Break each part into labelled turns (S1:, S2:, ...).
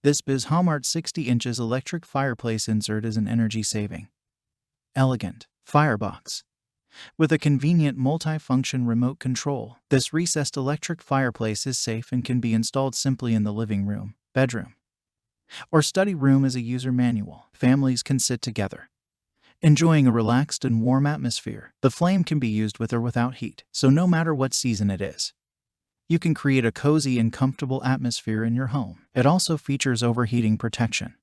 S1: This BizHomart 60 inches electric fireplace insert is an energy-saving, elegant firebox with a convenient multi-function remote control. This recessed electric fireplace is safe and can be installed simply in the living room, bedroom, or study room as a user manual. Families can sit together, enjoying a relaxed and warm atmosphere. The flame can be used with or without heat, so no matter what season it is, you can create a cozy and comfortable atmosphere in your home. It also features overheating protection,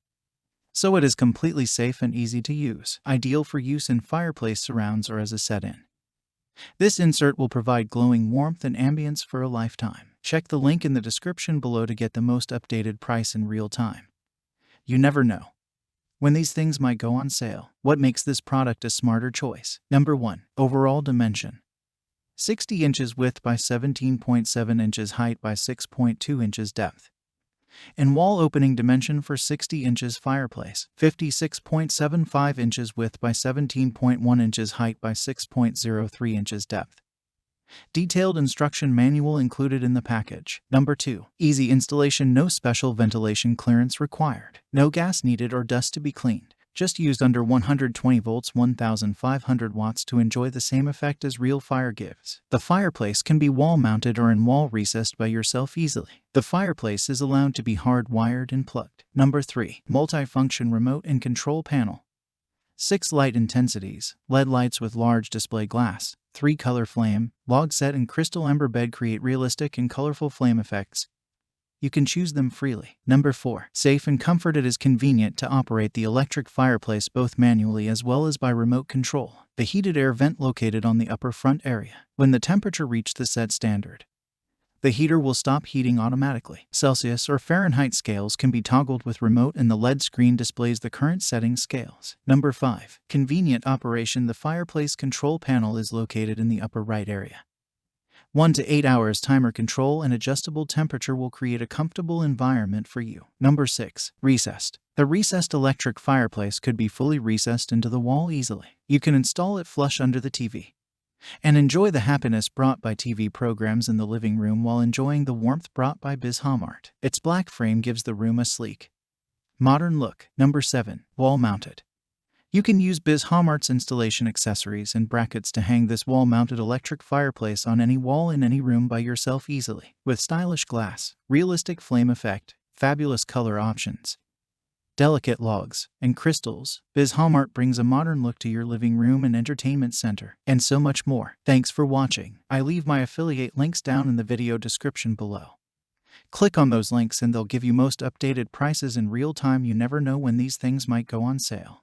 S1: so it is completely safe and easy to use, ideal for use in fireplace surrounds or as a set-in. This insert will provide glowing warmth and ambience for a lifetime. Check the link in the description below to get the most updated price in real time. You never know when these things might go on sale. What makes this product a smarter choice? Number 1. Overall dimension. 60 inches width by 17.7 inches height by 6.2 inches depth. And wall opening dimension for 60 inches fireplace. 56.75 inches width by 17.1 inches height by 6.03 inches depth. Detailed instruction manual included in the package. Number 2. Easy installation, no special ventilation clearance required. No gas needed or dust to be cleaned. Just used under 120 volts 1500 watts to enjoy the same effect as real fire gives. The fireplace can be wall-mounted or in wall recessed by yourself easily. The fireplace is allowed to be hardwired and plugged. Number 3. Multi-function remote and control panel. 6 light intensities, LED lights with large display glass, 3 color flame, log set and crystal ember bed create realistic and colorful flame effects. You can choose them freely. Number 4. Safe and comfort. It is convenient to operate the electric fireplace both manually as well as by remote control. The heated air vent located on the upper front area. When the temperature reaches the set standard, the heater will stop heating automatically. Celsius or Fahrenheit scales can be toggled with remote and the LED screen displays the current setting scales. Number 5. Convenient operation. The fireplace control panel is located in the upper right area. 1 to 8 hours timer control and adjustable temperature will create a comfortable environment for you. Number 6. Recessed. The recessed electric fireplace could be fully recessed into the wall easily. You can install it flush under the TV and enjoy the happiness brought by TV programs in the living room while enjoying the warmth brought by BizHomart. Its black frame gives the room a sleek, modern look. Number 7. Wall-mounted. You can use BizHomart's installation accessories and brackets to hang this wall-mounted electric fireplace on any wall in any room by yourself easily. With stylish glass, realistic flame effect, fabulous color options, delicate logs, and crystals, BizHomart brings a modern look to your living room and entertainment center, and so much more. Thanks for watching. I leave my affiliate links down in the video description below. Click on those links and they'll give you most updated prices in real time. You never know when these things might go on sale.